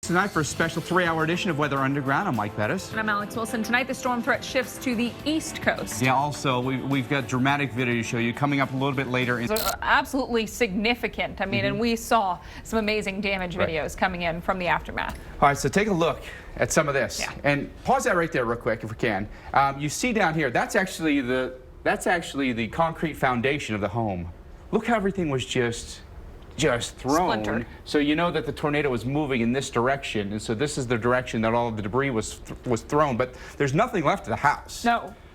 Tonight for a special 3-hour edition of Weather Underground. I'm Mike Bettis. And I'm Alex Wilson. Tonight the storm threat shifts to the East Coast. Yeah, also we've got dramatic video to show you coming up a little bit later. Absolutely significant. I mean, and we saw some amazing damage videos coming in from the aftermath. All right, so take a look at some of this. Yeah. And pause that right there real quick if we can. You see down here, that's actually the concrete foundation of the home. Look how everything was just thrown. Splintered. So you know that the tornado was moving in this direction, and so this is the direction that all of the debris was thrown. But there's nothing left of the house.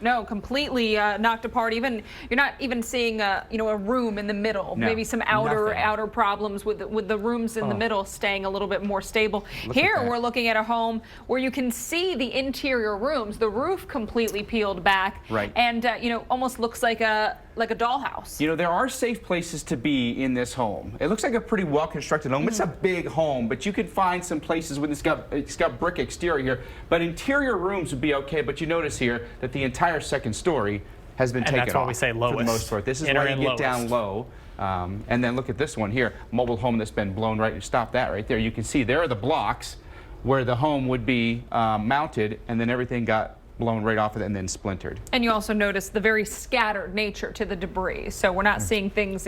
No, completely knocked apart. You're not even seeing a room in the middle. No, Maybe some outer problems with the rooms in the middle staying a little bit more stable. Here we're looking at a home where you can see the interior rooms, the roof completely peeled back, right? And almost looks like a dollhouse. There are safe places to be in this home. It looks like a pretty well-constructed home. It's a big home, but you could find some places with it's got brick exterior here. But interior rooms would be okay. But you notice here that the entire second story has been taken off. And that's why we say lowest. For the most part. This is where you get down low. And then look at this one here, mobile home that's been blown right. Stop that right there. You can see there are the blocks where the home would be mounted, and then everything got blown right off of it and then splintered. And you also notice the very scattered nature to the debris. So we're not seeing things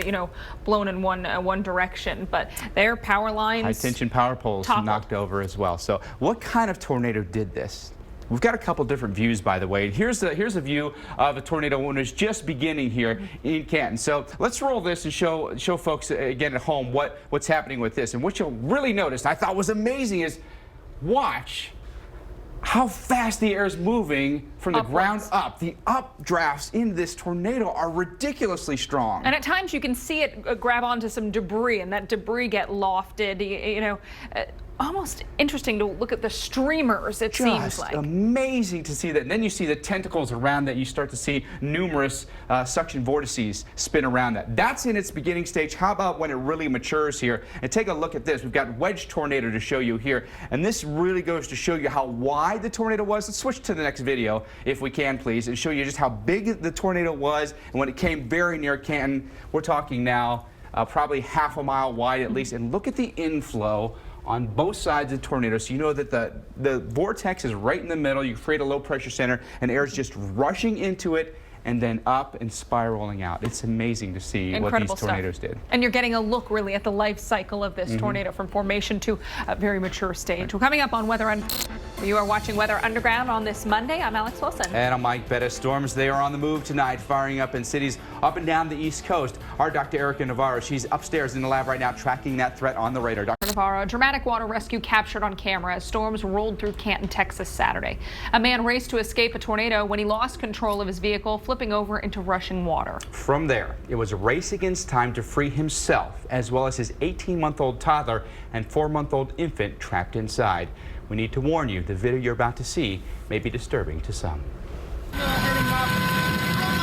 blown in one direction, but their power lines, high tension power poles knocked over as well. So what kind of tornado did this? We've got a couple different views, by the way. Here's a view of a tornado when it's just beginning here in Canton. So let's roll this and show folks again at home what's happening with this. And what you'll really notice, I thought was amazing, is watch how fast the air is moving from the ground up. The updrafts in this tornado are ridiculously strong. And at times you can see it grab onto some debris, and that debris get lofted. Almost interesting to look at the streamers, it seems like. Amazing to see that. And then you see the tentacles around that. You start to see numerous suction vortices spin around that. That's in its beginning stage. How about when it really matures here? And take a look at this. We've got wedge tornado to show you here. And this really goes to show you how wide the tornado was. Let's switch to the next video, if we can, please, and show you just how big the tornado was. And when it came very near Canton, we're talking now probably half a mile wide at least. And look at the inflow on both sides of the tornado, so you know that the vortex is right in the middle. You create a low pressure center, and air is just rushing into it and then up and spiraling out. It's amazing to see what these tornadoes did. And you're getting a look really at the life cycle of this tornado from formation to a very mature stage. We're coming up on Weather You are watching Weather Underground on this Monday. I'm Alex Wilson. And I'm Mike Bettis. Storms, they are on the move tonight, firing up in cities up and down the East Coast. Our Dr. Erica Navarro, she's upstairs in the lab right now tracking that threat on the radar. Dr. Navarro, dramatic water rescue captured on camera as storms rolled through Canton, Texas Saturday. A man raced to escape a tornado when he lost control of his vehicle, flipping over into rushing water. From there, it was a race against time to free himself, as well as his 18-month-old toddler and 4-month-old infant trapped inside. We need to warn you, the video you're about to see may be disturbing to some.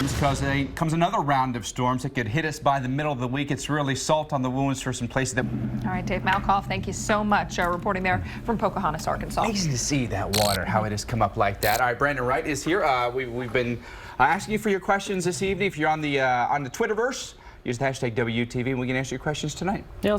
Because comes another round of storms that could hit us by the middle of the week. It's really salt on the wounds for some places that... All right, Dave Malkoff, thank you so much. Reporting there from Pocahontas, Arkansas. Amazing to see that water, how it has come up like that. All right, Brandon Wright is here. We've been asking you for your questions this evening. If you're on the Twitterverse, use the hashtag WTV, and we can answer your questions tonight. Yeah,